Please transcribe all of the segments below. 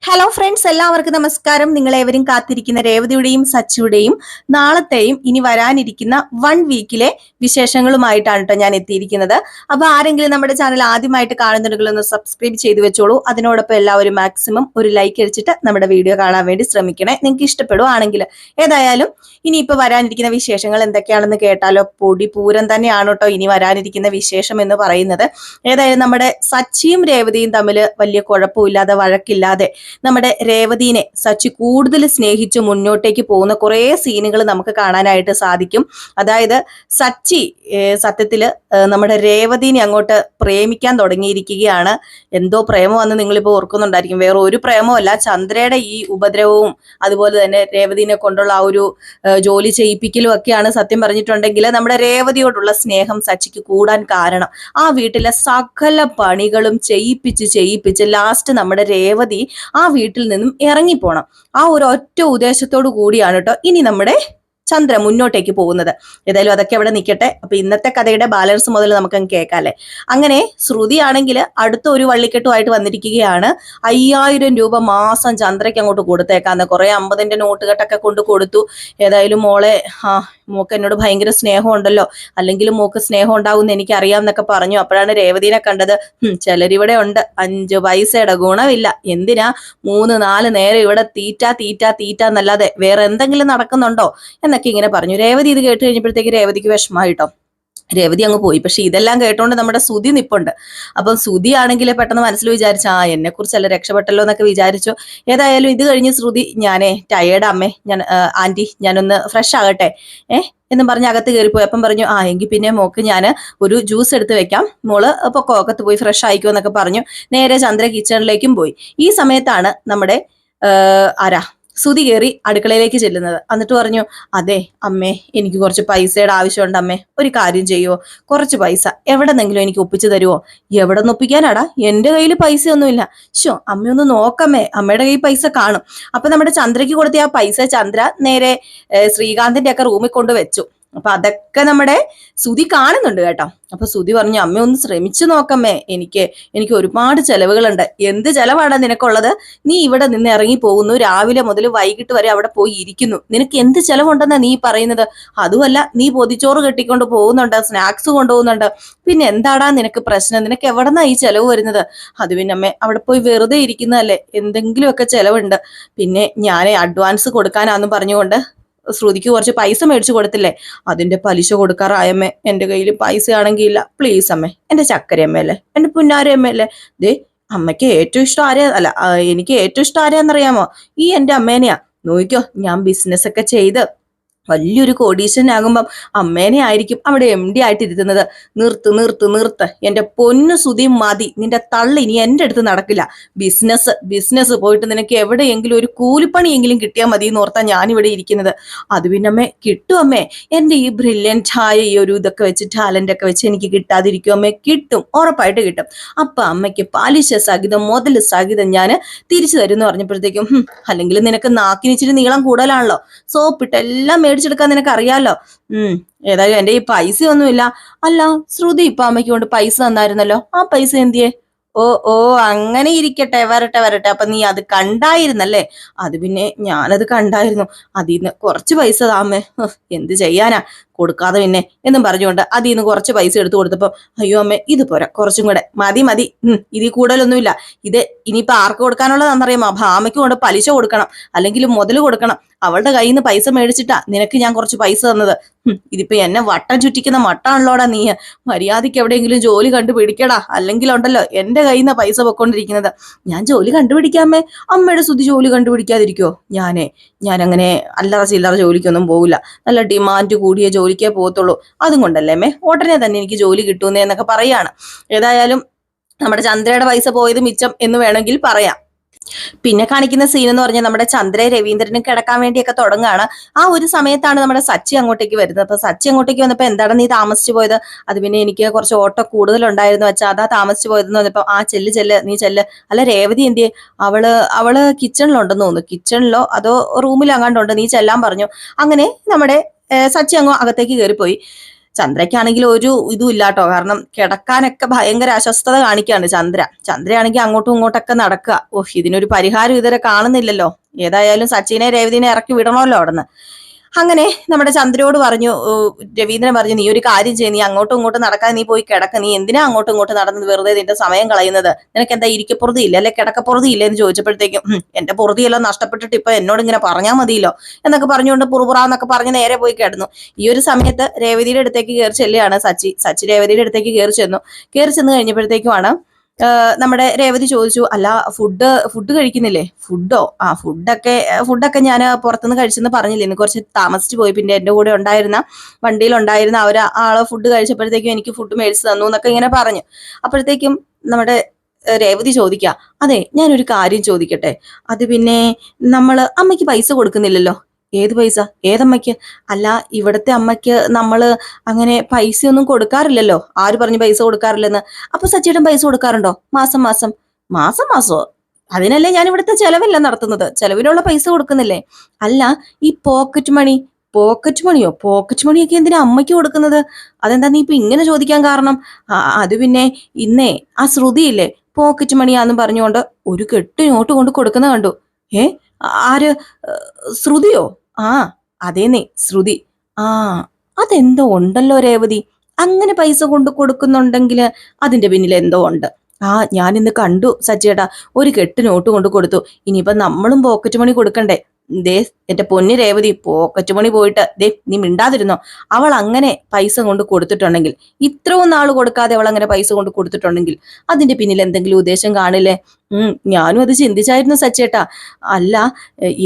Hello friends, എല്ലാവർക്കും നമസ്കാരം. നിങ്ങളേവരും കാത്തിരിക്കുന്ന രേവതിയുടെയും സച്ചിയുടെയും നാളത്തെയും ഇനി വരാനിരിക്കുന്ന 1 വീക്കിലെ വിശേഷങ്ങളുമായിട്ടാണ് കേട്ടോ ഞാൻ എത്തിയിരിക്കുന്നത്. അപ്പൊ ആരെങ്കിലും നമ്മുടെ ചാനൽ ആദ്യമായിട്ട് കാണുന്നുണ്ടെങ്കിൽ ഒന്ന് സബ്സ്ക്രൈബ് ചെയ്ത് വെച്ചോളൂ. അതിനോടൊപ്പം എല്ലാവരും മാക്സിമം ഒരു ലൈക്ക് അടിച്ചിട്ട് നമ്മുടെ വീഡിയോ കാണാൻ വേണ്ടി ശ്രമിക്കണേ, നിങ്ങൾക്ക് ഇഷ്ടപ്പെടുവാണെങ്കിൽ. ഏതായാലും ഇനിയിപ്പോ വരാനിരിക്കുന്ന വിശേഷങ്ങൾ എന്തൊക്കെയാണെന്ന് കേട്ടാലോ. പൊടി പൂരം തന്നെയാണ് കേട്ടോ ഇനി വരാനിരിക്കുന്ന വിശേഷം എന്ന് പറയുന്നത്. ഏതായാലും നമ്മുടെ സച്ചിയും രേവതിയും തമ്മിൽ വലിയ കുഴപ്പമില്ലാതെ വഴക്കില്ലാതെ നമ്മുടെ രേവതിനെ സച്ചി കൂടുതൽ സ്നേഹിച്ച് മുന്നോട്ടേക്ക് പോകുന്ന കുറേ സീനുകൾ നമുക്ക് കാണാനായിട്ട് സാധിക്കും. അതായത് സച്ചി സത്യത്തില് നമ്മുടെ രേവതിനെ അങ്ങോട്ട് പ്രേമിക്കാൻ തുടങ്ങിയിരിക്കുകയാണ്. എന്തോ പ്രേമമെന്ന് നിങ്ങളിപ്പോൾ ഓർക്കുന്നുണ്ടായിരിക്കും. വേറെ ഒരു പ്രേമമല്ല, ചന്ദ്രയുടെ ഈ ഉപദ്രവവും അതുപോലെ തന്നെ രേവതിനെ കൊണ്ടുള്ള ആ ഒരു ജോലി ചെയ്യിപ്പിക്കലും ഒക്കെയാണ് സത്യം പറഞ്ഞിട്ടുണ്ടെങ്കിൽ നമ്മുടെ രേവതിയോടുള്ള സ്നേഹം സച്ചിക്ക് കൂടാൻ കാരണം. ആ വീട്ടിലെ സകല പണികളും ചെയ്യിപ്പിച്ച് ലാസ്റ്റ് നമ്മുടെ രേവതി ആ വീട്ടിൽ നിന്നും ഇറങ്ങിപ്പോണം. ആ ഒരു ഒറ്റ ഉദ്ദേശത്തോടു കൂടിയാണ് കേട്ടോ ഇനി നമ്മുടെ ചന്ദ്ര മുന്നോട്ടേക്ക് പോകുന്നത്. ഏതായാലും അതൊക്കെ അവിടെ നിൽക്കട്ടെ. അപ്പൊ ഇന്നത്തെ കഥയുടെ ബാലൻസ് മുതൽ നമുക്ക് കേൾക്കാല്ലേ. അങ്ങനെ ശ്രുതി ആണെങ്കിൽ അടുത്ത ഒരു വള്ളിക്കെട്ടുമായിട്ട് വന്നിരിക്കുകയാണ്. 5000 രൂപ മാസം ചന്ദ്രയ്ക്ക് അങ്ങോട്ട് കൊടുത്തേക്കാന്ന്. കുറെ 50ന്റെ നോട്ടുകെട്ടൊക്കെ കൊണ്ട് കൊടുത്തു. ഏതായാലും മോളെ, മോക്ക് എന്നോട് ഭയങ്കര സ്നേഹം ഉണ്ടല്ലോ, അല്ലെങ്കിൽ മോക്ക് സ്നേഹം ഉണ്ടാവും എന്ന് എനിക്ക് അറിയാം എന്നൊക്കെ പറഞ്ഞു. അപ്പോഴാണ് രേവതിനെ കണ്ടത്. ചിലരിവിടെ ഉണ്ട്, 5 പൈസയുടെ ഗുണമില്ല, എന്തിനാ 3-4 നേരം ഇവിടെ തീറ്റ എന്നല്ലാതെ വേറെ എന്തെങ്കിലും നടക്കുന്നുണ്ടോ എന്നൊക്കെ ഇങ്ങനെ പറഞ്ഞു. രേവതി ഇത് കേട്ട് കഴിഞ്ഞപ്പോഴത്തേക്ക് രേവതിക്ക് വിഷമമായിട്ടോ. രേവതി അങ്ങ് പോയി. പക്ഷെ ഇതെല്ലാം കേട്ടോണ്ട് നമ്മുടെ സുധി നിപ്പുണ്ട്. അപ്പം സുധി ആണെങ്കിൽ പെട്ടെന്ന് മനസ്സിൽ വിചാരിച്ചു, എന്നെ കുറിച്ചല്ല, രക്ഷപ്പെട്ടല്ലോ എന്നൊക്കെ വിചാരിച്ചു. ഏതായാലും ഇത് കഴിഞ്ഞ് ശ്രുതി, ഞാനേ ടയേർഡ് അമ്മേ, ഞാൻ ആന്റി ഞാനൊന്ന് ഫ്രഷ് ആകട്ടെ എന്നും പറഞ്ഞ് അകത്ത് കയറിപ്പോയി. അപ്പം പറഞ്ഞു, എങ്കിൽ പിന്നെ മോക്ക് ഞാൻ ഒരു ജ്യൂസ് എടുത്ത് വെക്കാം, മോള് പൊക്കോ, അകത്ത് പോയി ഫ്രഷ് ആയിക്കോ എന്നൊക്കെ പറഞ്ഞു. നേരെ ചന്ദ്ര കിച്ചണിലേക്കും പോയി. ഈ സമയത്താണ് നമ്മുടെ സുധി കയറി അടുക്കളയിലേക്ക് ചെല്ലുന്നത്. എന്നിട്ട് പറഞ്ഞു, അതെ അമ്മേ, എനിക്ക് കുറച്ച് പൈസയുടെ ആവശ്യമുണ്ട് അമ്മേ, ഒരു കാര്യം ചെയ്യുമോ, കുറച്ച് പൈസ എവിടെന്നെങ്കിലും എനിക്ക് ഒപ്പിച്ചു തരുമോ? എവിടെ നിന്ന് ഒപ്പിക്കാനാടാ, എന്റെ കയ്യിൽ പൈസ ഒന്നുമില്ല. അമ്മയൊന്ന് നോക്കമ്മേ, അമ്മയുടെ കയ്യിൽ പൈസ കാണും. അപ്പൊ നമ്മുടെ ചന്ദ്രയ്ക്ക് കൊടുത്ത ആ പൈസ ചന്ദ്ര നേരെ ശ്രീകാന്തിന്റെ ഒക്കെ റൂമിൽ കൊണ്ട് വെച്ചു. അപ്പൊ അതൊക്കെ നമ്മുടെ സുധി കാണുന്നുണ്ട് കേട്ടോ. അപ്പൊ സുധി പറഞ്ഞു, അമ്മ ഒന്ന് ശ്രമിച്ചു നോക്കമ്മേ, എനിക്ക് ഒരുപാട് ചെലവുകളുണ്ട്. എന്ത് ചെലവാണ് നിനക്കുള്ളത്? നീ ഇവിടെ നിന്ന് ഇറങ്ങി പോകുന്നു, രാവിലെ മുതൽ വൈകിട്ട് വരെ അവിടെ പോയി ഇരിക്കുന്നു, നിനക്ക് എന്ത് ചെലവുണ്ടെന്നാ നീ പറയുന്നത്? അതുമല്ല, നീ പൊതിച്ചോറ് കെട്ടിക്കൊണ്ട് പോകുന്നുണ്ട്, സ്നാക്സ് കൊണ്ടുപോകുന്നുണ്ട്, പിന്നെ എന്താടാ നിനക്ക് പ്രശ്നം? നിനക്ക് എവിടെന്നാ ഈ ചെലവ് വരുന്നത്? അത് പിന്നെ അമ്മേ, അവിടെ പോയി വെറുതെ ഇരിക്കുന്നതല്ലേ, എന്തെങ്കിലുമൊക്കെ ചെലവുണ്ട്. പിന്നെ ഞാൻ അഡ്വാൻസ് കൊടുക്കാനാന്ന് പറഞ്ഞുകൊണ്ട് ശ്രുതിക്ക് കുറച്ച് പൈസ മേടിച്ചു കൊടുത്തില്ലേ, അതിന്റെ പലിശ കൊടുക്കാറായമ്മേ, എന്റെ കയ്യിൽ പൈസ ആണെങ്കിൽ ഇല്ല. പ്ലീസ് അമ്മേ, എന്റെ ചക്കരയമ്മയല്ലേ, എന്റെ പുന്നാരയമ്മയല്ലേ. ദേ, അമ്മയ്ക്ക് ഏറ്റവും ഇഷ്ടം എനിക്ക് ഏറ്റവും ഇഷ്ടം ആരെയാന്നറിയാമോ? ഈ എന്റെ അമ്മേനെയാ. നോക്കിക്കോ, ഞാൻ ബിസിനസ് ഒക്കെ ചെയ്ത് വലിയൊരു കോടീശ്വരനാകുമ്പം അമ്മേനെ ആയിരിക്കും അവിടെ MD ആയിട്ട് ഇരുത്തുന്നത്. നിർത്ത് എന്റെ പൊന്നു സുധി, മതി, നിന്റെ തള്ളി ഇനി എന്റെ അടുത്ത് നടക്കില്ല. ബിസിനസ് പോയിട്ട് നിനക്ക് എവിടെയെങ്കിലും ഒരു കൂലിപ്പണിയെങ്കിലും കിട്ടിയാൽ മതി എന്ന് ഓർത്താ ഞാനിവിടെ ഇരിക്കുന്നത്. അത് പിന്നെ അമ്മേ കിട്ടും അമ്മേ, എന്റെ ഈ ബ്രില്യൻ്റ് ആയ ഈ ഒരു ഇതൊക്കെ വെച്ച്, ടാലന്റ് ഒക്കെ വെച്ച് എനിക്ക് കിട്ടാതിരിക്കും അമ്മേ? കിട്ടും, ഉറപ്പായിട്ട് കിട്ടും. അപ്പൊ അമ്മയ്ക്ക് പലിശ സഹിതം മുതൽ സഹിതം ഞാൻ തിരിച്ചു തരും എന്ന് പറഞ്ഞപ്പോഴത്തേക്കും, അല്ലെങ്കിൽ നിനക്ക് നാക്കിനിച്ചിട്ട് നീളം കൂടുതലാണല്ലോ, സോപ്പിട്ട് എല്ലാം മേടിച്ചെടുക്കാൻ നിനക്ക് അറിയാലോ. ഏതായാലും എന്റെ ഈ പൈസ ഒന്നുമില്ല. അല്ല ശ്രുതി ഇപ്പൊ അമ്മയ്ക്ക് കൊണ്ട് പൈസ തന്നായിരുന്നല്ലോ, ആ പൈസ എന്തിയേ? ഓ അങ്ങനെ ഇരിക്കട്ടെ, വരട്ടെ. അപ്പൊ നീ അത് കണ്ടായിരുന്നല്ലേ? അത് പിന്നെ ഞാനത് കണ്ടായിരുന്നു. അതിന്ന് കുറച്ച് പൈസ താമേ, എന്ത് ചെയ്യാനാ, കൊടുക്കാതെ പിന്നെ എന്നും പറഞ്ഞുകൊണ്ട് അതിൽ നിന്ന് കുറച്ച് പൈസ എടുത്തു കൊടുത്തപ്പോ, അയ്യോ അമ്മേ, ഇത് പോരാ, കുറച്ചും കൂടെ മതി, ഇതിൽ കൂടുതലൊന്നുമില്ല. ഇത് ഇനിയിപ്പൊ ആർക്ക് കൊടുക്കാനുള്ളതാണെന്നറിയാമോ? ഭാമയ്ക്ക് കൊണ്ട് പലിശ കൊടുക്കണം, അല്ലെങ്കിൽ മുതൽ കൊടുക്കണം. അവളുടെ കയ്യിൽ നിന്ന് പൈസ മേടിച്ചിട്ടാ നിനക്ക് ഞാൻ കുറച്ച് പൈസ തന്നത്. ഇതിപ്പോ എന്നെ വട്ടം ചുറ്റിക്കുന്ന മട്ടാണല്ലോടാ നീ. മര്യാദയ്ക്ക് എവിടെയെങ്കിലും ജോലി കണ്ടുപിടിക്കടാ, അല്ലെങ്കിൽ ഉണ്ടല്ലോ എന്റെ കയ്യിൽ നിന്ന് പൈസ പൊക്കോണ്ടിരിക്കുന്നത്. ഞാൻ ജോലി കണ്ടുപിടിക്കാമേ. അമ്മയുടെ സുധി ജോലി കണ്ടുപിടിക്കാതിരിക്കോ? ഞാനങ്ങനെ അല്ലറ ചില്ലറ ജോലിക്കൊന്നും പോകില്ല, നല്ല ഡിമാൻഡ് കൂടിയ ജോലിക്കേ പോകത്തുള്ളൂ. അതും കൊണ്ടല്ലേ അമ്മേ ഉടനെ തന്നെ എനിക്ക് ജോലി കിട്ടുന്നേ എന്നൊക്കെ പറയാണ്. ഏതായാലും നമ്മുടെ ചന്ദ്രയുടെ പൈസ പോയത് മിച്ചം എന്ന് വേണമെങ്കിൽ പറയാം. പിന്നെ കാണിക്കുന്ന സീൻ എന്ന് പറഞ്ഞാൽ നമ്മുടെ ചന്ദ്ര രവീന്ദ്രനും കിടക്കാൻ വേണ്ടിയൊക്കെ തുടങ്ങുകയാണ്. ആ ഒരു സമയത്താണ് നമ്മുടെ സച്ചി അങ്ങോട്ടേക്ക് വരുന്നത്. അപ്പൊ സച്ചി അങ്ങോട്ടേക്ക് വന്നപ്പോ, എന്താണ് നീ താമസിച്ചു പോയത്? അത് പിന്നെ എനിക്ക് കുറച്ച് ഓട്ടോ കൂടുതലുണ്ടായിരുന്നു വെച്ചാൽ അതാ താമസിച്ചു പോയതെന്ന് പറഞ്ഞപ്പോ, നീ ചെല്ല്. അല്ല രേവതി എന്തിയെ? അവള് കിച്ചണിലുണ്ടെന്ന് തോന്നുന്നു. കിച്ചണിലോ അതോ റൂമിലോ അങ്ങാണ്ടുണ്ട്, നീ ചെല്ലാൻ പറഞ്ഞു. അങ്ങനെ നമ്മുടെ സച്ചി അങ്ങോ അകത്തേക്ക് കയറിപ്പോയി. ചന്ദ്രയ്ക്കാണെങ്കിൽ ഒരു ഇതും ഇല്ലാട്ടോ, കാരണം കിടക്കാനൊക്കെ ഭയങ്കര അസ്വസ്ഥത കാണിക്കുകയാണ് ചന്ദ്രയാണെങ്കിൽ അങ്ങോട്ടും ഇങ്ങോട്ടൊക്കെ നടക്കുക. ഓഹ്, ഇതിനൊരു പരിഹാരം ഇതുവരെ കാണുന്നില്ലല്ലോ. ഏതായാലും സച്ചിനെ രേവതിനെ ഇറക്കി വിടണമല്ലോ അവിടുന്ന്. അങ്ങനെ നമ്മുടെ ചന്ദ്രയോട് പറഞ്ഞു, രവീന്ദ്രൻ പറഞ്ഞു, നീ ഒരു കാര്യം ചെയ്യ്, നീ അങ്ങോട്ടും ഇങ്ങോട്ടും നടക്കാതെ നീ പോയി കിടക്ക, നീ എന്തിനാ അങ്ങോട്ടും ഇങ്ങോട്ടും നടന്നത് വെറുതെ നിന്റെ സമയം കളയുന്നത്, നിനക്ക് എന്താ ഇരിക്കപ്പുറതി ഇല്ല അല്ലെ കിടക്കപ്പുറതി ഇല്ല എന്ന് ചോദിച്ചപ്പോഴത്തേക്കും എന്റെ പൊറുതിയെല്ലാം നഷ്ടപ്പെട്ടിട്ട് ഇപ്പൊ എന്നോട് ഇങ്ങനെ പറഞ്ഞാൽ മതിയല്ലോ എന്നൊക്കെ പറഞ്ഞുകൊണ്ട് പുറപുറാന്നൊക്കെ പറഞ്ഞ് നേരെ പോയി കിടന്നു. ഈ ഒരു സമയത്ത് രേവതിയുടെ അടുത്തേക്ക് കയറി ചെല്ലുകയാണ് സച്ചി രേവതിയുടെ അടുത്തേക്ക് കയറി ചെന്ന് കഴിഞ്ഞപ്പോഴത്തേക്കുമാണ് നമ്മുടെ രേവതി ചോദിച്ചു, അല്ല ഫുഡ് കഴിക്കുന്നില്ലേ? ഫുഡോ? ഫുഡൊക്കെ ഞാൻ പുറത്തുനിന്ന് കഴിച്ചെന്ന് പറഞ്ഞില്ലേ, ഇന്ന് കുറച്ച് താമസിച്ചു പോയി, പിന്നെ എന്റെ കൂടെ വണ്ടിയിലുണ്ടായിരുന്ന ആള് ഫുഡ് കഴിച്ചപ്പോഴത്തേക്കും എനിക്ക് ഫുഡ് മേടിച്ച് തന്നു എന്നൊക്കെ ഇങ്ങനെ പറഞ്ഞു. അപ്പോഴത്തേക്കും നമ്മുടെ രേവതി ചോദിക്കുക, അതെ ഞാനൊരു കാര്യം ചോദിക്കട്ടെ, അത് പിന്നെ അമ്മയ്ക്ക് പൈസ കൊടുക്കുന്നില്ലല്ലോ? ഏത് പൈസ? ഏതമ്മയ്ക്ക്? അല്ല, ഇവിടത്തെ അമ്മയ്ക്ക് നമ്മള് അങ്ങനെ പൈസയൊന്നും കൊടുക്കാറില്ലല്ലോ. ആര് പറഞ്ഞു പൈസ കൊടുക്കാറില്ലെന്ന്? അപ്പൊ സച്ചിയേട്ടൻ പൈസ കൊടുക്കാറുണ്ടോ മാസം മാസമോ? അതിനല്ലേ ഞാൻ ഇവിടുത്തെ ചെലവെല്ലാം നടത്തുന്നത്, ചെലവിനുള്ള പൈസ കൊടുക്കുന്നില്ലേ? അല്ല, ഈ പോക്കറ്റ് മണിയോ? പോക്കറ്റ് മണിയൊക്കെ എന്തിനാ അമ്മയ്ക്ക് കൊടുക്കുന്നത്? അതെന്താ നീ ഇപ്പൊ ഇങ്ങനെ ചോദിക്കാൻ കാരണം? അത് പിന്നെ ഇന്നേ ആ ശ്രുതിയില്ലേ പോക്കറ്റ് മണിയാന്നും പറഞ്ഞുകൊണ്ട് ഒരു കെട്ട് നോട്ട് കൊണ്ട് കൊടുക്കുന്ന കണ്ടു. ആര്? ശ്രുതിയോ? ആ അതേന്നെ, ശ്രുതി. ആ അതെന്തോ ഉണ്ടല്ലോ രേവതി, അങ്ങനെ പൈസ കൊണ്ട് കൊടുക്കുന്നുണ്ടെങ്കിൽ അതിന്റെ പിന്നിൽ എന്തോ ഉണ്ട്. ഞാൻ ഇന്ന് കണ്ടു സച്ചിയേട്ടാ, ഒരു കെട്ട് നോട്ട് കൊണ്ട് കൊടുത്തു. ഇനിയിപ്പൊ നമ്മളും പോക്കറ്റ് മണി കൊടുക്കണ്ടേ? ദേ എന്റെ പൊന്നു രേവതി, പോക്കറ്റ് മണി പോയിട്ട് നീ മിണ്ടാതിരുന്നോ? അവൾ അങ്ങനെ പൈസ കൊണ്ട് കൊടുത്തിട്ടുണ്ടെങ്കിൽ, ഇത്രയും നാൾ കൊടുക്കാതെ അവൾ അങ്ങനെ പൈസ കൊണ്ട് കൊടുത്തിട്ടുണ്ടെങ്കിൽ അതിന്റെ പിന്നിൽ എന്തെങ്കിലും ഉദ്ദേശം കാണില്ലേ? ഞാനും അത് ചിന്തിച്ചായിരുന്നു സച്ചേട്ടാ. അല്ല,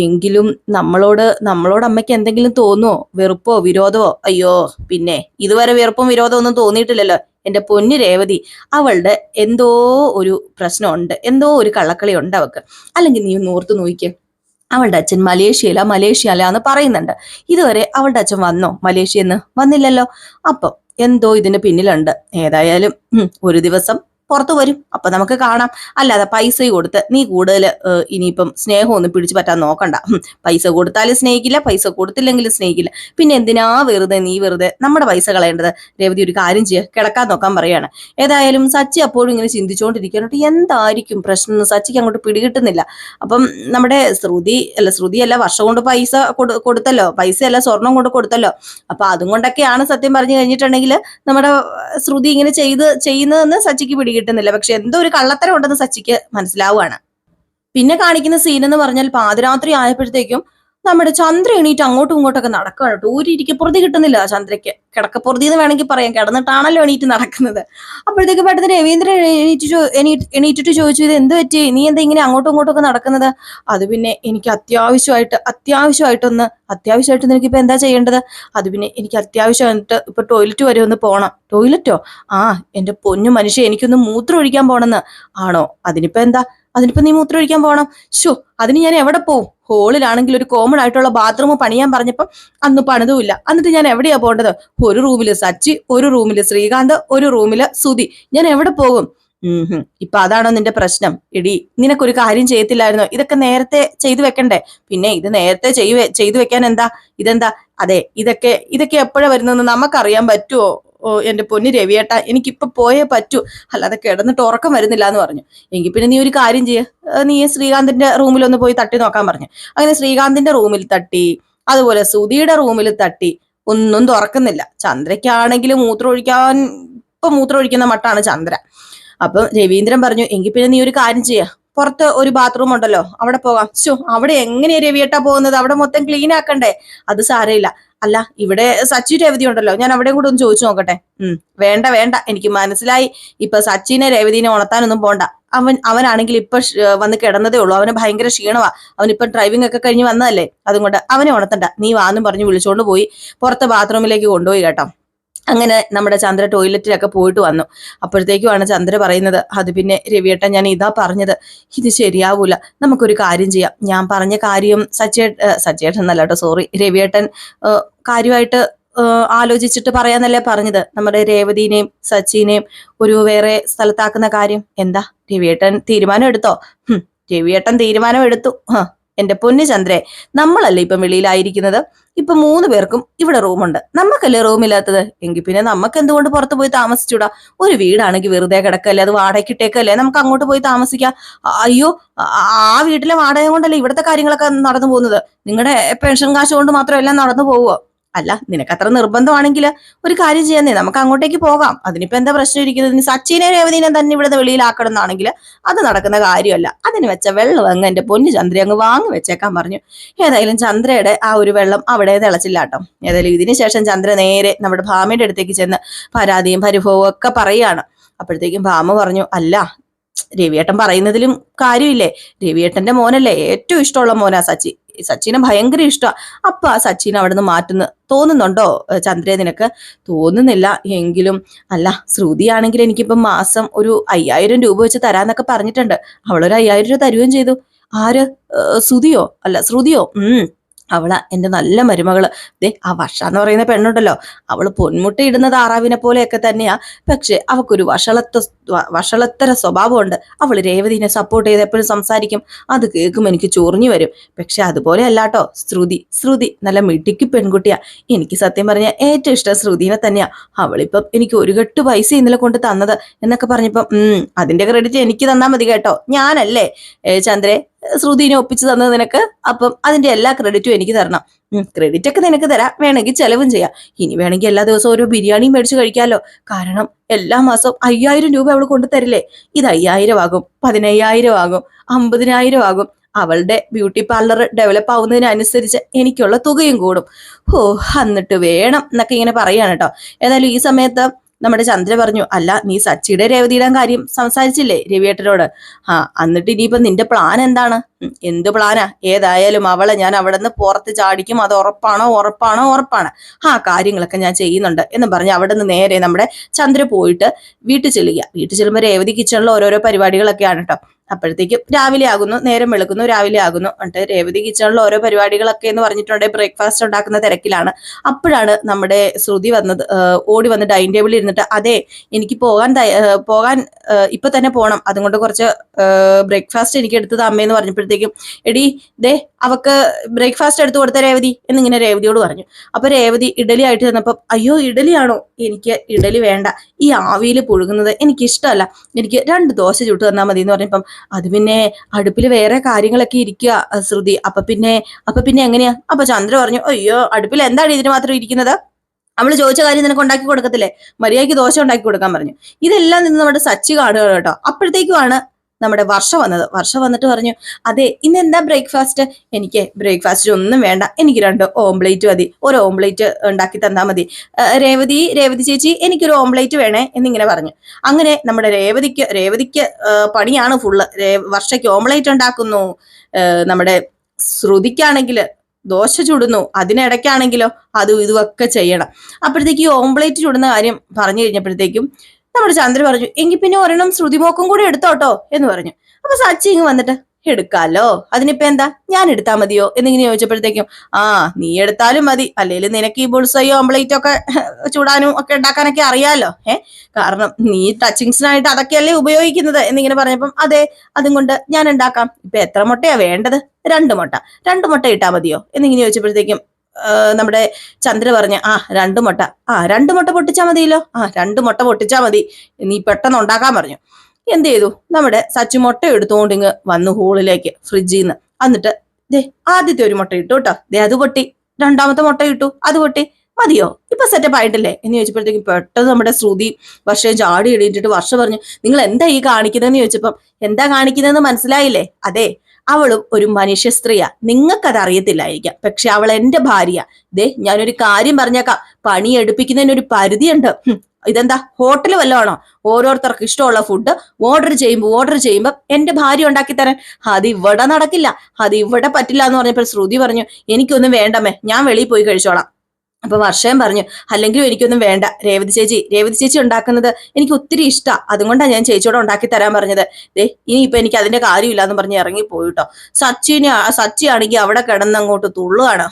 എങ്കിലും നമ്മളോട് അമ്മയ്ക്ക് എന്തെങ്കിലും തോന്നുവോ? വെറുപ്പോ വിരോധമോ? അയ്യോ, പിന്നെ ഇതുവരെ വെറുപ്പും വിരോധവും ഒന്നും തോന്നിയിട്ടില്ലല്ലോ എന്റെ പൊന്നു രേവതി. അവളുടെ എന്തോ ഒരു പ്രശ്നമുണ്ട്, എന്തോ ഒരു കള്ളക്കളി ഉണ്ട് അവൾക്ക്. അല്ലെങ്കിൽ നീ ഒന്ന് ഓർത്തു നോക്കിക്കേ, അവളുടെ അച്ഛൻ മലേഷ്യയില എന്ന് പറയുന്നുണ്ട്. ഇതുവരെ അവളുടെ അച്ഛൻ വന്നോ മലേഷ്യന്ന്? വന്നില്ലല്ലോ. അപ്പം എന്തോ ഇതിന് പിന്നിലുണ്ട്. ഏതായാലും ഒരു ദിവസം പുറത്തു വരും, അപ്പൊ നമുക്ക് കാണാം. അല്ലാതെ പൈസ കൊടുത്ത് നീ കൂടുതൽ ഇനിയിപ്പം സ്നേഹമൊന്നും പിടിച്ചു പറ്റാൻ നോക്കണ്ട. പൈസ കൊടുത്താലും സ്നേഹിക്കില്ല, പൈസ കൊടുത്തില്ലെങ്കിലും സ്നേഹിക്കില്ല. പിന്നെ എന്തിനാ നീ വെറുതെ നമ്മുടെ പൈസ കളയേണ്ടത്? രേവതി ഒരു കാര്യം ചെയ്യുക, കിടക്കാൻ നോക്കാൻ പറയാണ്. ഏതായാലും സച്ചി അപ്പോഴും ഇങ്ങനെ ചിന്തിച്ചുകൊണ്ടിരിക്കാനോട്ട് എന്തായിരിക്കും പ്രശ്നം എന്ന് സച്ചിക്ക് അങ്ങോട്ട് പിടികിട്ടുന്നില്ല. അപ്പം നമ്മുടെ ശ്രുതിയല്ല വർഷം കൊണ്ട് പൈസ കൊടുത്തല്ലോ, പൈസയല്ല സ്വർണം കൊണ്ട് കൊടുത്തല്ലോ. അപ്പൊ അതും കൊണ്ടൊക്കെയാണ് സത്യം പറഞ്ഞു കഴിഞ്ഞിട്ടുണ്ടെങ്കിൽ നമ്മുടെ ശ്രുതി ഇങ്ങനെ ചെയ്യുന്നതെന്ന് സച്ചിക്ക് പിടികിട്ടുന്നില്ല. പക്ഷെ എന്തോ ഒരു കള്ളത്തരം ഉണ്ടെന്ന് സച്ചിക്ക് മനസ്സിലാവുകയാണ്. പിന്നെ കാണിക്കുന്ന സീൻ എന്ന് പറഞ്ഞാൽ പാതിരാത്രി ആയപ്പോഴത്തേക്കും നമ്മുടെ ചന്ദ്ര എണീറ്റ് അങ്ങോട്ടും ഇങ്ങോട്ടൊക്കെ നടക്കുകയാണ് കേട്ടോ. ഒരു ഇരിക്കപ്പുറതി കിട്ടുന്നില്ല ചന്ദ്രയ്ക്ക്. കിടക്കപ്പുറതി എന്ന് വേണമെങ്കിൽ പറയാം, കിടന്നിട്ടാണല്ലോ എണീറ്റ് നടക്കുന്നത്. അപ്പോഴത്തേക്ക് പെട്ടെന്ന് രവീന്ദ്രൻ എണീറ്റിട്ട് ചോദിച്ചു, ഇത് എന്ത് പറ്റി, നീ എന്താ ഇങ്ങനെ അങ്ങോട്ടും ഇങ്ങോട്ടും ഒക്കെ നടക്കുന്നത്? അത് പിന്നെ എനിക്ക് അത്യാവശ്യമായിട്ട് നിനക്ക് ഇപ്പൊ എന്താ ചെയ്യേണ്ടത്? അത് പിന്നെ എനിക്ക് അത്യാവശ്യമായിട്ട് ഇപ്പൊ ടോയ്ലറ്റ് വരെ ഒന്ന് പോണം. ടോയ്ലറ്റോ? എന്റെ പൊന്നു മനുഷ്യ, എനിക്കൊന്ന് മൂത്രം ഒഴിക്കാൻ പോണെന്ന്. ആണോ? അതിനിപ്പോ നീ മൂത്രം ഒഴിക്കാൻ പോകണം? അതിന് ഞാൻ എവിടെ പോവും? ഹോളിലാണെങ്കിൽ ഒരു കോമൺ ആയിട്ടുള്ള ബാത്റൂം പണിയാൻ പറഞ്ഞപ്പം അന്ന് പണിതുമില്ല. എന്നിട്ട് ഞാൻ എവിടെയാ പോകേണ്ടത്? ഒരു റൂമില് സച്ചി, ഒരു റൂമില് ശ്രീകാന്ത്, ഒരു റൂമില് സുധി. ഞാൻ എവിടെ പോകും? ഇപ്പൊ അതാണോ നിന്റെ പ്രശ്നം? എടി, നിനക്കൊരു കാര്യം ചെയ്യത്തില്ലായിരുന്നോ? ഇതൊക്കെ നേരത്തെ ചെയ്തു വെക്കണ്ടേ? പിന്നെ ഇത് നേരത്തെ ചെയ്തു വെക്കാൻ ഇതെന്താ? അതെ, ഇതൊക്കെ എപ്പോഴാ വരുന്നതെന്ന് നമുക്കറിയാൻ പറ്റുമോ? എന്റെ പൊന്നു രവിയേട്ട, എനിക്കിപ്പൊ പോയേ പറ്റൂ, അല്ലാതെ കിടന്നിട്ട് ഉറക്കം വരുന്നില്ല എന്ന് പറഞ്ഞു. എങ്കിൽ പിന്നെ നീ ഒരു കാര്യം ചെയ്യ, നീ ശ്രീകാന്തിന്റെ റൂമിലൊന്ന് പോയി തട്ടി നോക്കാൻ പറഞ്ഞു. അങ്ങനെ ശ്രീകാന്തിന്റെ റൂമിൽ തട്ടി, അതുപോലെ സുധിയുടെ റൂമിൽ തട്ടി, ഒന്നും തുറക്കുന്നില്ല. ചന്ദ്രയ്ക്കാണെങ്കിൽ മൂത്രം ഒഴിക്കുന്ന മട്ടാണ് ചന്ദ്ര. അപ്പൊ രവീന്ദ്രൻ പറഞ്ഞു, എങ്കിൽ പിന്നെ നീ ഒരു കാര്യം ചെയ്യ, പുറത്ത് ഒരു ബാത്റൂം ഉണ്ടല്ലോ, അവിടെ പോകാം. അവിടെ എങ്ങനെയാ രവിയേട്ടാ പോകുന്നത്? അവിടെ മൊത്തം ക്ലീൻ ആക്കണ്ടേ? അത് സാരമില്ല. അല്ല, ഇവിടെ സച്ചി രേവതി ഉണ്ടല്ലോ, ഞാൻ അവിടെയും കൂടെ ഒന്ന് ചോദിച്ചു നോക്കട്ടെ. വേണ്ട, എനിക്ക് മനസ്സിലായി. ഇപ്പൊ സച്ചിനെ രേവതിനെ ഉണർത്താനൊന്നും പോണ്ട. അവനാണെങ്കിൽ ഇപ്പൊ വന്ന് കിടന്നതേ ഉള്ളൂ, അവന് ഭയങ്കര ക്ഷീണമാ. അവനിപ്പൊ ഡ്രൈവിംഗ് ഒക്കെ കഴിഞ്ഞ് വന്നതല്ലേ, അതുകൊണ്ട് അവനെ ഉണർത്തണ്ട, നീ വാന്നും പറഞ്ഞ് വിളിച്ചോണ്ട് പോയി പുറത്തെ ബാത്റൂമിലേക്ക് കൊണ്ടുപോയി കേട്ടോ. അങ്ങനെ നമ്മുടെ ചന്ദ്ര ടോയ്ലറ്റിലൊക്കെ പോയിട്ട് വന്നു. അപ്പോഴത്തേക്കുമാണ് ചന്ദ്ര പറയുന്നത്, അത് പിന്നെ രവിയേട്ടൻ, ഞാൻ ഇതാ പറഞ്ഞത്, ഇത് ശരിയാവൂല, നമുക്കൊരു കാര്യം ചെയ്യാം. ഞാൻ പറഞ്ഞ കാര്യം സച്ചേട്ടൻ എന്നല്ല കേട്ടോ, സോറി, രവിയേട്ടൻ കാര്യമായിട്ട് ആലോചിച്ചിട്ട് പറയാന്നല്ലേ പറഞ്ഞത്. നമ്മുടെ രേവതിനെയും സച്ചിനെയും ഒരു വേറെ സ്ഥലത്താക്കുന്ന കാര്യം എന്താ? രവിയേട്ടൻ തീരുമാനം എടുത്തോ? രവിയേട്ടൻ തീരുമാനം എടുത്തു. എന്റെ പൊന്നു ചന്ദ്രേ, നമ്മളല്ലേ ഇപ്പം വെളിയിലായിരിക്കുന്നത്. ഇപ്പൊ 3 പേർക്കും ഇവിടെ റൂമുണ്ട്, നമുക്കല്ലേ റൂമില്ലാത്തത്? എങ്കിൽ പിന്നെ നമുക്ക് എന്തുകൊണ്ട് പുറത്ത് പോയി താമസിച്ചൂടാ? ഒരു വീടാണെങ്കിൽ വെറുതെ കിടക്കല്ലേ, അത് വാടകയ്ക്കിട്ടേക്കല്ലേ, നമുക്ക് അങ്ങോട്ട് പോയി താമസിക്കാം. അയ്യോ, ആ വീട്ടിലെ വാടക കൊണ്ടല്ലേ ഇവിടുത്തെ കാര്യങ്ങളൊക്കെ നടന്നു പോകുന്നത്. നിങ്ങളുടെ പെൻഷൻ കാശ് കൊണ്ട് മാത്രം എല്ലാം നടന്നു പോവുമോ? അല്ല, നിനക്ക് അത്ര നിർബന്ധമാണെങ്കിൽ ഒരു കാര്യം ചെയ്യാന്നേ, നമുക്ക് അങ്ങോട്ടേക്ക് പോകാം. അതിനിപ്പോ എന്താ പ്രശ്നം ഇരിക്കുന്നത്? ഇനി സച്ചിനെ രേവതിനെ തന്നെ ഇവിടെ വെളിയിലാക്കണം എന്നാണെങ്കിൽ അത് നടക്കുന്ന കാര്യമല്ല. അതിന് വെച്ച വെള്ളം അങ്ങ് എന്റെ പൊന്നു ചന്ദ്ര അങ്ങ് വാങ്ങി വെച്ചേക്കാൻ പറഞ്ഞു. ഏതായാലും ചന്ദ്രയുടെ ആ ഒരു വെള്ളം അവിടെ തിളച്ചില്ല കേട്ടോ. ഏതായാലും ഇതിന് ശേഷം ചന്ദ്ര നേരെ നമ്മുടെ ഭാമയുടെ അടുത്തേക്ക് ചെന്ന് പരാതിയും പരിഭവവും ഒക്കെ പറയുകയാണ്. അപ്പോഴത്തേക്കും ഭാമ പറഞ്ഞു, അല്ല, രവിയേട്ടൻ പറയുന്നതിലും കാര്യമില്ലേ, രവിയേട്ടന്റെ മോനല്ലേ ഏറ്റവും ഇഷ്ടമുള്ള മോനാ സച്ചി. സച്ചിനെ ഭയങ്കര ഇഷ്ടമാണ്. അപ്പൊ ആ സച്ചിനെ അവിടെ നിന്ന് മാറ്റുന്നു തോന്നുന്നുണ്ടോ ചന്ദ്രേ നിനക്ക്? തോന്നുന്നില്ല. എങ്കിലും അല്ല, ശ്രുതിയാണെങ്കിൽ എനിക്കിപ്പം മാസം ഒരു 5000 രൂപ വെച്ച് തരാന്നൊക്കെ പറഞ്ഞിട്ടുണ്ട്. അവളൊരു 5000 രൂപ തരുകയും ചെയ്തു. ആര്? ശ്രുതിയോ? അല്ല, ശ്രുതിയോ? അവളാ എന്റെ നല്ല മരുമകള്. ദേ ആ വർഷ എന്ന് പറയുന്ന പെണ്ണുണ്ടല്ലോ, അവള് പൊന്മുട്ട ഇടുന്നത് ആറാവിനെ പോലെയൊക്കെ തന്നെയാ. പക്ഷെ അവക്കൊരു വഷളത്തര സ്വഭാവമുണ്ട്. അവള് രേവതിനെ സപ്പോർട്ട് ചെയ്ത് എപ്പോഴും സംസാരിക്കും. അത് കേൾക്കുമ്പോൾ എനിക്ക് ചൊറിഞ്ഞു വരും. പക്ഷെ അതുപോലെ അല്ലാട്ടോ ശ്രുതി നല്ല മിടുക്കി പെൺകുട്ടിയാ. എനിക്ക് സത്യം പറഞ്ഞ ഏറ്റവും ഇഷ്ടം ശ്രുതിനെ തന്നെയാ. അവളിപ്പം എനിക്ക് ഒരു കെട്ട് പൈസ ഇന്നലെ കൊണ്ട് തന്നത് എന്നൊക്കെ പറഞ്ഞപ്പം അതിന്റെ ക്രെഡിറ്റ് എനിക്ക് തന്നാ മതി കേട്ടോ. ഞാനല്ലേ ചന്ദ്രേ ശ്രുതിനെ ഒപ്പിച്ചു തന്നത് നിനക്ക്? അപ്പം അതിന്റെ എല്ലാ ക്രെഡിറ്റും എനിക്ക് തരണം. ക്രെഡിറ്റ് ഒക്കെ നിനക്ക് തരാം, വേണമെങ്കിൽ ചെലവും ചെയ്യാം. ഇനി വേണമെങ്കിൽ എല്ലാ ദിവസവും ഓരോ ബിരിയാണിയും മേടിച്ച് കഴിക്കാമല്ലോ. കാരണം എല്ലാ മാസവും 5000 രൂപ അവൾ കൊണ്ടു തരില്ലേ. ഇത് 5000 ആകും, 15000 ആകും, 50000 ആകും. അവളുടെ ബ്യൂട്ടി പാർലർ ഡെവലപ്പ് ആവുന്നതിനനുസരിച്ച് എനിക്കുള്ള തുകയും കൂടും. എന്നിട്ട് വേണം എന്നൊക്കെ ഇങ്ങനെ പറയാണ് കേട്ടോ. ഏതായാലും ഈ സമയത്ത് നമ്മുടെ ചന്ദ്ര പറഞ്ഞു, അല്ല, നീ സച്ചിയുടെ രേവതിയുടെ കാര്യം സംസാരിച്ചില്ലേ രവിയേട്ടനോട്? എന്നിട്ട് ഇനിയിപ്പൊ നിന്റെ പ്ലാൻ എന്താണ്? എന്ത് പ്ലാനാ? ഏതായാലും അവളെ ഞാൻ അവിടെ നിന്ന് പുറത്ത് ചാടിക്കും. അത് ഉറപ്പാണ്. കാര്യങ്ങളൊക്കെ ഞാൻ ചെയ്യുന്നുണ്ട് എന്ന് പറഞ്ഞ് അവിടെ നിന്ന് നേരെ നമ്മുടെ ചന്ദ്ര പോയിട്ട് വീട്ടിൽ ചെല്ലുമ്പോൾ രേവതി കിച്ചണിൽ ഓരോരോ പരിപാടികളൊക്കെയാണ് കേട്ടോ. അപ്പോഴത്തേക്കും രാവിലെ ആകുന്നു, നേരം വെളുക്കുന്നു, രാവിലെ ആകുന്നു. എന്നിട്ട് രേവതി കിച്ചണിൽ ഓരോ പരിപാടികളൊക്കെ എന്ന് പറഞ്ഞിട്ടുണ്ടെങ്കിൽ ബ്രേക്ക്ഫാസ്റ്റ് ഉണ്ടാക്കുന്ന തിരക്കിലാണ്. അപ്പോഴാണ് നമ്മുടെ ശ്രുതി ഓടി വന്ന് ഡൈനിങ് ടേബിളിൽ ഇരുന്നിട്ട്, അതെ, എനിക്ക് പോകാൻ ഇപ്പൊ തന്നെ പോകണം, അതുകൊണ്ട് കുറച്ച് ബ്രേക്ക്ഫാസ്റ്റ് എനിക്ക് എടുത്തത് അമ്മയെന്ന് പറഞ്ഞപ്പോഴത്തേക്കും, എടി ദേ അവക്ക് ബ്രേക്ക്ഫാസ്റ്റ് എടുത്തു കൊടുത്ത രേവതി എന്നിങ്ങനെ രേവതിയോട് പറഞ്ഞു. അപ്പൊ രേവതി ഇഡലി ആയിട്ട് തന്നപ്പം, അയ്യോ ഇഡലിയാണോ? എനിക്ക് ഇഡലി വേണ്ട, ഈ ആവിയിൽ പുഴുങ്ങുന്നത് എനിക്ക് ഇഷ്ടമല്ല, എനിക്ക് 2 ദോശ ചുട്ട് തന്നാൽ മതി എന്ന് പറഞ്ഞപ്പം, അത് പിന്നെ അടുപ്പിൽ വേറെ കാര്യങ്ങളൊക്കെ ഇരിക്കുക ശ്രുതി, അപ്പൊ പിന്നെ എങ്ങനെയാ? അപ്പൊ ചന്ദ്ര പറഞ്ഞു, അയ്യോ അടുപ്പിൽ എന്താണ് ഇതിന് മാത്രം ഇരിക്കുന്നത്? അവള് ചോദിച്ച കാര്യം നിനക്ക് ഉണ്ടാക്കി കൊടുക്കത്തില്ലേ? മര്യാദയ്ക്ക് ദോശ ഉണ്ടാക്കി കൊടുക്കാൻ പറഞ്ഞു. ഇതെല്ലാം നിന്ന് നമ്മുടെ സച്ചി കാണുക കേട്ടോ. അപ്പോഴത്തേക്കുമാണ് നമ്മുടെ വർഷ വന്നിട്ട് പറഞ്ഞു, അതെ, ഇന്ന് എന്താ ബ്രേക്ക്ഫാസ്റ്റ്? എനിക്ക് ബ്രേക്ക്ഫാസ്റ്റ് ഒന്നും വേണ്ട, എനിക്ക് 2 ഓംപ്ലേറ്റ് മതി, ഒരു ഓംപ്ലേറ്റ് ഉണ്ടാക്കി തന്നാൽ മതി. രേവതി ചേച്ചി, എനിക്കൊരു ഓംപ്ലേറ്റ് വേണേ എന്നിങ്ങനെ പറഞ്ഞു. അങ്ങനെ നമ്മുടെ രേവതിക്ക് പണിയാണ് ഫുള്ള്. വർഷയ്ക്ക് ഓംപ്ലേറ്റ് ഉണ്ടാക്കുന്നു, നമ്മുടെ ശ്രുതിക്കാണെങ്കിൽ ദോശ ചുടുന്നു, അതിനിടയ്ക്കാണെങ്കിലോ അതും ഇതുമൊക്കെ ചെയ്യണം. അപ്പോഴത്തേക്ക് ഈ ഓംപ്ലേറ്റ് ചുടുന്ന കാര്യം പറഞ്ഞു കഴിഞ്ഞപ്പോഴത്തേക്കും നമ്മുടെ ചന്ദ്ര പറഞ്ഞു, എങ്കിൽ പിന്നെ ഒരെണ്ണം ശ്രുതിമോക്കും കൂടി എടുത്തോട്ടോ എന്ന് പറഞ്ഞു. അപ്പൊ സച്ചി ഇങ്ങ് വന്നിട്ട്, എടുക്കാലോ, അതിനിപ്പോ എന്താ, ഞാൻ എടുത്താൽ മതിയോ എന്നിങ്ങനെ ചോദിച്ചപ്പോഴത്തേക്കും, നീ എടുത്താലും മതി, അല്ലെങ്കിൽ നിനക്ക് ഈ ബുൾസയോ ഓംപ്ലേറ്റ് ഒക്കെ ചൂടാനും ഒക്കെ ഉണ്ടാക്കാനൊക്കെ അറിയാലോ. കാരണം നീ ടച്ചിങ്സിനായിട്ട് അതൊക്കെയല്ലേ ഉപയോഗിക്കുന്നത് എന്നിങ്ങനെ പറഞ്ഞപ്പം, അതെ, അതും കൊണ്ട് ഞാൻ ഉണ്ടാക്കാം. ഇപ്പൊ എത്ര മുട്ടയാ വേണ്ടത്? 2 മുട്ട ഇട്ടാ മതിയോ എന്നിങ്ങനെ ചോദിച്ചപ്പോഴത്തേക്കും നമ്മുടെ ചന്ദ്ര പറഞ്ഞ, 2 മുട്ട, 2 മുട്ട പൊട്ടിച്ചാൽ മതിയല്ലോ, 2 മുട്ട പൊട്ടിച്ചാൽ മതി, നീ പെട്ടെന്ന് ഉണ്ടാക്കാൻ പറഞ്ഞു. എന്ത് ചെയ്തു? നമ്മുടെ സച്ചി മുട്ട എടുത്തുകൊണ്ട് ഇങ്ങ് വന്നു ഹോളിലേക്ക് ഫ്രിഡ്ജിൽ നിന്ന്. എന്നിട്ട് ദേ ആദ്യത്തെ ഒരു മുട്ട ഇട്ടു കേട്ടോ, ദേ അത് പൊട്ടി. 2ാമത്തെ മുട്ട ഇട്ടു, അത് പൊട്ടി. മതിയോ? ഇപ്പൊ സെറ്റപ്പ് ആയിട്ടില്ലേ എന്ന് ചോദിച്ചപ്പോഴത്തേക്കും പെട്ടെന്ന് നമ്മുടെ ശ്രുതി വർഷയെ ചാടി എണീറ്റിട്ട് വർഷ പറഞ്ഞു, നിങ്ങൾ എന്താ ഈ കാണിക്കുന്നതെന്ന് ചോദിച്ചപ്പം, എന്താ കാണിക്കുന്നതെന്ന് മനസ്സിലായില്ലേ? അതെ, അവളും ഒരു മനുഷ്യ സ്ത്രീയാ, നിങ്ങൾക്കത് അറിയത്തില്ലായിരിക്കാം, പക്ഷെ അവൾ എന്റെ ഭാര്യ. ദേ ഞാനൊരു കാര്യം പറഞ്ഞേക്കാം, പണി എടുപ്പിക്കുന്നതിനൊരു പരിധിയുണ്ട്. ഇതെന്താ ഹോട്ടൽ വല്ലതാണോ? ഓരോരുത്തർക്ക് ഇഷ്ടമുള്ള ഫുഡ് ഓർഡർ ചെയ്യുമ്പോൾ എന്റെ ഭാര്യ ഉണ്ടാക്കി തരാൻ? അത് ഇവിടെ നടക്കില്ല, അത് ഇവിടെ പറ്റില്ല എന്ന് പറഞ്ഞപ്പോൾ ശ്രുതി പറഞ്ഞു, എനിക്കൊന്നും വേണ്ടമ്മേ, ഞാൻ വെളിയിൽ പോയി കഴിച്ചോളാം. അപ്പൊ വർഷയും പറഞ്ഞു, അല്ലെങ്കിലും എനിക്കൊന്നും വേണ്ട, രേവതി ചേച്ചി ഉണ്ടാക്കുന്നത് എനിക്ക് ഒത്തിരി ഇഷ്ടമാണ്, അതുകൊണ്ടാണ് ഞാൻ ചേച്ചിയോടെ ഉണ്ടാക്കി തരാൻ പറഞ്ഞത്. ഇനിയിപ്പൊ എനിക്ക് അതിന്റെ കാര്യമില്ല എന്ന് പറഞ്ഞ് ഇറങ്ങി പോയിട്ടോ. സച്ചിയാണെങ്കിൽ അവിടെ കിടന്നങ്ങോട്ട് തുള്ളുകയാണ്.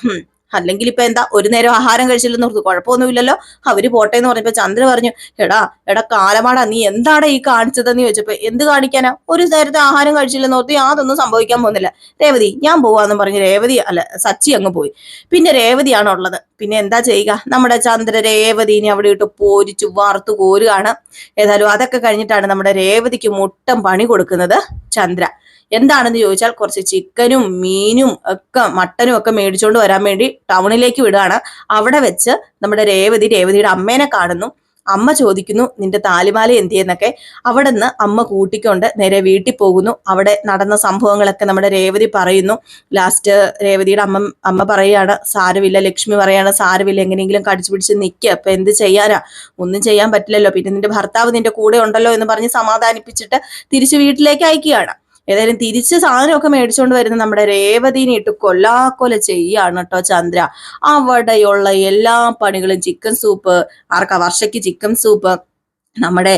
അല്ലെങ്കിൽ ഇപ്പൊ എന്താ ഒരു നേരം ആഹാരം കഴിച്ചില്ലെന്ന് ഓർത്തു, കുഴപ്പമൊന്നുമില്ലല്ലോ, അവര് പോട്ടെ എന്ന് പറഞ്ഞപ്പോ ചന്ദ്ര പറഞ്ഞു, എടാ എടാ കാലമാടാ, നീ എന്താണ് ഈ കാണിച്ചതെന്ന് ചോദിച്ചപ്പോ, എന്ത് കാണിക്കാനാ, ഒരു നേരത്തെ ആഹാരം കഴിച്ചില്ലെന്ന് ഓർത്ത് യാതൊന്നും സംഭവിക്കാൻ പോകുന്നില്ല, രേവതി ഞാൻ പോവാന്ന് പറഞ്ഞ് രേവതി അല്ല സച്ചി അങ്ങ് പോയി. പിന്നെ രേവതിയാണ് ഉള്ളത്. പിന്നെ എന്താ ചെയ്യുക, നമ്മുടെ ചന്ദ്ര രേവതിനെ അവിടെ ഇട്ട് പോരിച്ചു വാർത്തു കോരുകയാണ്. ഏതായാലും അതൊക്കെ കഴിഞ്ഞിട്ടാണ് നമ്മുടെ രേവതിക്ക് മുട്ടം പണി കൊടുക്കുന്നത് ചന്ദ്ര. എന്താണെന്ന് ചോദിച്ചാൽ കുറച്ച് ചിക്കനും മീനും ഒക്കെ മട്ടനും ഒക്കെ മേടിച്ചുകൊണ്ട് വരാൻ വേണ്ടി ടൗണിലേക്ക് വിടുകയാണ്. അവിടെ വെച്ച് നമ്മുടെ രേവതിയുടെ അമ്മേനെ കാണുന്നു. അമ്മ ചോദിക്കുന്നു, നിന്റെ താലിമാല എന്തിയെന്നൊക്കെ. അവിടെ നിന്ന് അമ്മ കൂട്ടിക്കൊണ്ട് നേരെ വീട്ടിൽ പോകുന്നു. അവിടെ നടന്ന സംഭവങ്ങളൊക്കെ നമ്മുടെ രേവതി പറയുന്നു. ലാസ്റ്റ് രേവതിയുടെ അമ്മ പറയാണ്, സാരമില്ല, ലക്ഷ്മി പറയാണ്, സാരമില്ല, എങ്ങനെയെങ്കിലും കടിച്ചു പിടിച്ച് നിൽക്കുക, അപ്പൊ എന്ത് ചെയ്യാനാ, ഒന്നും ചെയ്യാൻ പറ്റില്ലല്ലോ, പിന്നെ നിന്റെ ഭർത്താവ് നിന്റെ കൂടെ ഉണ്ടല്ലോ എന്ന് പറഞ്ഞ് സമാധാനിപ്പിച്ചിട്ട് തിരിച്ച് വീട്ടിലേക്ക് അയക്കുകയാണ്. ഏതായാലും തിരിച്ച് സാധനമൊക്കെ മേടിച്ചുകൊണ്ട് വരുന്ന നമ്മുടെ രേവതിനെ ഇട്ട് കൊല്ലാക്കൊല ചെയ്യാണ് കേട്ടോ ചന്ദ്ര. അവിടെയുള്ള എല്ലാ പണികളും, ചിക്കൻ സൂപ്പ്, വർഷയ്ക്ക് ചിക്കൻ സൂപ്പ്, നമ്മുടെ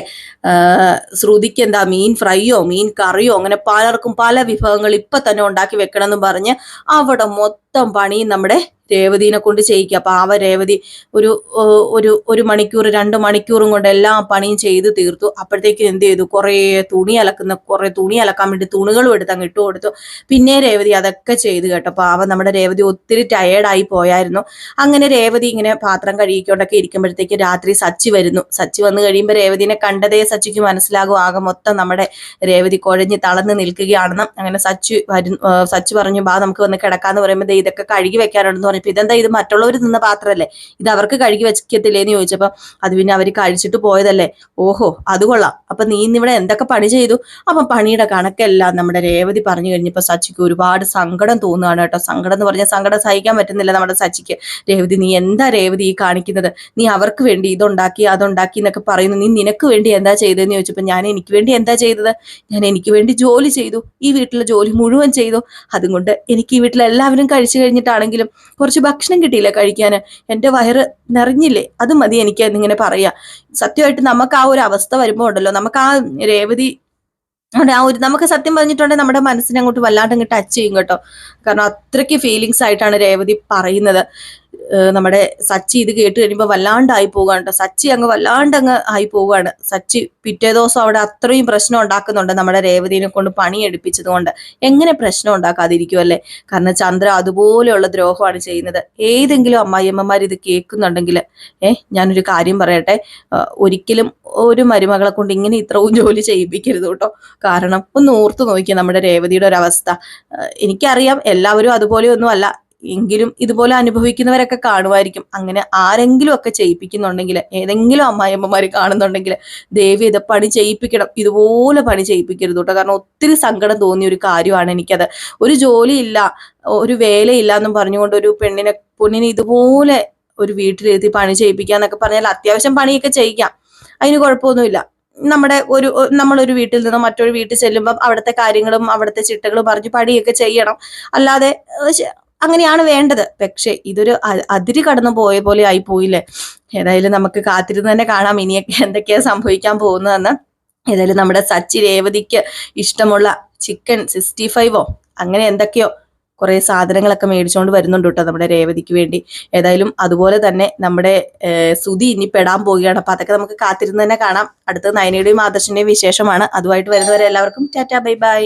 ശ്രുതിക്ക് എന്താ മീൻ ഫ്രൈയോ മീൻ കറിയോ, അങ്ങനെ പലർക്കും പല വിഭവങ്ങൾ ഇപ്പൊ തന്നെ ഉണ്ടാക്കി വെക്കണം എന്ന് പറഞ്ഞ് അവിടെ മൊത്തം പണിയും നമ്മുടെ രേവതിനെ കൊണ്ട് ചെയ്യിക്കുക. അപ്പൊ രേവതി ഒരു മണിക്കൂർ 2 മണിക്കൂറും കൊണ്ട് എല്ലാ പണിയും ചെയ്ത് തീർത്തു. അപ്പോഴത്തേക്കും എന്ത് ചെയ്തു, കുറെ തുണി അലക്കാൻ വേണ്ടി തുണികളും എടുത്ത് അങ്ങ് ഇട്ട് കൊടുത്തു. പിന്നെ രേവതി അതൊക്കെ ചെയ്ത് കേട്ടോ. നമ്മുടെ രേവതി ഒത്തിരി ടയേർഡായി പോയായിരുന്നു. അങ്ങനെ രേവതി ഇങ്ങനെ പാത്രം കഴുകിക്കൊണ്ടൊക്കെ ഇരിക്കുമ്പോഴത്തേക്ക് രാത്രി സച്ചി വരുന്നു. സച്ചി വന്നു കഴിയുമ്പോൾ രേവതിനെ കണ്ടതേ സച്ചിക്ക് മനസ്സിലാകും, ആകെ മൊത്തം നമ്മുടെ രേവതി കുഴഞ്ഞ് തളർന്ന് നിൽക്കുകയാണെന്ന്. അങ്ങനെ സച്ചി പറഞ്ഞു, ബാ നമുക്ക് വന്ന് കിടക്കാന്ന് പറയുമ്പോൾ ഇതൊക്കെ കഴുകി വെക്കാനുണ്ടെന്ന് പറഞ്ഞു. ഇതെന്താ, ഇത് മറ്റുള്ളവർ നിന്ന പാത്രമല്ലേ, ഇത് അവർക്ക് കഴുകി വെക്കത്തില്ലേന്ന് ചോദിച്ചപ്പോ, അത് പിന്നെ അവര് കഴിച്ചിട്ട് പോയതല്ലേ, ഓഹോ അത് കൊള്ളാം, അപ്പൊ നീ ഇന്നിവിടെ എന്തൊക്കെ പണി ചെയ്തു. അപ്പൊ പണിയുടെ കണക്കെല്ലാം നമ്മുടെ രേവതി പറഞ്ഞു കഴിഞ്ഞപ്പോ സച്ചിക്ക് ഒരുപാട് സങ്കടം തോന്നുകയാണ് കേട്ടോ. സങ്കടം എന്ന് പറഞ്ഞാൽ സങ്കടം സഹിക്കാൻ പറ്റുന്നില്ല നമ്മുടെ സച്ചിക്ക്. രേവതി, നീ എന്താ രേവതി ഈ കാണിക്കുന്നത്, നീ അവർക്ക് വേണ്ടി ഇതുണ്ടാക്കി അതുണ്ടാക്കി എന്നൊക്കെ പറയുന്നു, നീ നിനക്ക് വേണ്ടി എന്താ ചെയ്തതെന്ന് ചോദിച്ചപ്പോ, ഞാൻ എനിക്ക് വേണ്ടി എന്താ ചെയ്തത്, ഞാൻ എനിക്ക് വേണ്ടി ജോലി ചെയ്തു, ഈ വീട്ടിലെ ജോലി മുഴുവൻ ചെയ്തു, അതുകൊണ്ട് എനിക്ക് ഈ വീട്ടിലെ എല്ലാവരും കഴിച്ചു കഴിഞ്ഞിട്ടാണെങ്കിലും കുറച്ച് ഭക്ഷണം കിട്ടിയില്ല കഴിക്കാൻ, എൻ്റെ വയറ് നിറഞ്ഞില്ലേ, അത് മതി എനിക്ക് എന്നിങ്ങനെ പറയാ. സത്യമായിട്ട് നമുക്ക് ആ ഒരു അവസ്ഥ വരുമ്പോൾ ഉണ്ടല്ലോ, നമുക്ക് ആ രേവതി നമുക്ക് സത്യം പറഞ്ഞിട്ടുണ്ടെങ്കിൽ നമ്മുടെ മനസ്സിനെ അങ്ങോട്ട് വല്ലാണ്ട് അങ്ങ് ടച്ച് ചെയ്യും കേട്ടോ. കാരണം അത്രയ്ക്ക് ഫീലിങ്സ് ആയിട്ടാണ് രേവതി പറയുന്നത്. നമ്മുടെ സച്ചി ഇത് കേട്ട് കഴിയുമ്പോൾ വല്ലാണ്ടായി പോവുകയാണ് കേട്ടോ. സച്ചി അങ്ങ് വല്ലാണ്ട് അങ്ങ് ആയി പോവുകയാണ്. സച്ചി പിറ്റേ ദിവസം അവിടെ അത്രയും പ്രശ്നം ഉണ്ടാക്കുന്നുണ്ട് നമ്മുടെ രേവതിനെ കൊണ്ട് പണിയെടുപ്പിച്ചത് കൊണ്ട്. എങ്ങനെ പ്രശ്നം ഉണ്ടാക്കാതിരിക്കും അല്ലേ? കാരണം ചന്ദ്ര അതുപോലെയുള്ള ദ്രോഹമാണ് ചെയ്യുന്നത്. ഏതെങ്കിലും അമ്മായിയമ്മമാർ ഇത് കേൾക്കുന്നുണ്ടെങ്കിൽ ഞാനൊരു കാര്യം പറയട്ടെ, ഒരിക്കലും ഒരു മരുമകളെ കൊണ്ട് ഇങ്ങനെ ഇത്രയും ജോലി ചെയ്യിപ്പിക്കരുത് കേട്ടോ. കാരണം ഒന്ന് ഓർത്തു നോക്കിയാൽ നമ്മുടെ രേവതിയുടെ ഒരു അവസ്ഥ. എനിക്കറിയാം എല്ലാവരും അതുപോലെയൊന്നും അല്ല, എങ്കിലും ഇതുപോലെ അനുഭവിക്കുന്നവരൊക്കെ കാണുമായിരിക്കും. അങ്ങനെ ആരെങ്കിലും ഒക്കെ ചെയ്യിപ്പിക്കുന്നുണ്ടെങ്കിൽ, ഏതെങ്കിലും അമ്മായിയമ്മമാര് കാണുന്നുണ്ടെങ്കിൽ ദേവി ഇത് പണി ചെയ്യിപ്പിക്കണം, ഇതുപോലെ പണി ചെയ്യിപ്പിക്കരുത് കേട്ടോ. കാരണം ഒത്തിരി സങ്കടം തോന്നിയ ഒരു കാര്യമാണ് എനിക്കത്. ഒരു ജോലിയില്ല, ഒരു വേലയില്ല എന്നും പറഞ്ഞുകൊണ്ട് ഒരു പൊന്നിനെ ഇതുപോലെ ഒരു വീട്ടിലെത്തി പണി ചെയ്യിപ്പിക്കുക എന്നൊക്കെ പറഞ്ഞാൽ അത്യാവശ്യം പണിയൊക്കെ ചെയ്യിക്കാം, അതിന് കുഴപ്പമൊന്നുമില്ല. നമ്മളൊരു വീട്ടിൽ നിന്ന് മറ്റൊരു വീട്ടിൽ ചെല്ലുമ്പം അവിടുത്തെ കാര്യങ്ങളും അവിടുത്തെ ചിട്ടകളും പറഞ്ഞ് പണിയൊക്കെ ചെയ്യണം, അല്ലാതെ അങ്ങനെയാണ് വേണ്ടത്. പക്ഷെ ഇതൊരു അതിര് കടന്നു പോയ പോലെ ആയി പോയില്ലേ. ഏതായാലും നമുക്ക് കാത്തിരുന്ന് തന്നെ കാണാം ഇനിയൊക്കെ എന്തൊക്കെയാ സംഭവിക്കാൻ പോകുന്നതെന്ന്. ഏതായാലും നമ്മുടെ സച്ചി രേവതിക്ക് ഇഷ്ടമുള്ള ചിക്കൻ 65 അങ്ങനെ എന്തൊക്കെയോ കുറെ സാധനങ്ങളൊക്കെ മേടിച്ചുകൊണ്ട് വരുന്നുണ്ട് കേട്ടോ നമ്മുടെ രേവതിക്ക് വേണ്ടി. ഏതായാലും അതുപോലെ തന്നെ നമ്മുടെ സുധി ഇനി പെടാൻ പോവുകയാണ്. അപ്പൊ അതൊക്കെ നമുക്ക് കാത്തിരുന്ന് തന്നെ കാണാം. അടുത്ത നയനയുടെയും ആദർശിന്റെയും വിശേഷമാണ്. അതുമായിട്ട് വരുന്നവരെ എല്ലാവർക്കും ടാറ്റാ ബൈ ബൈ.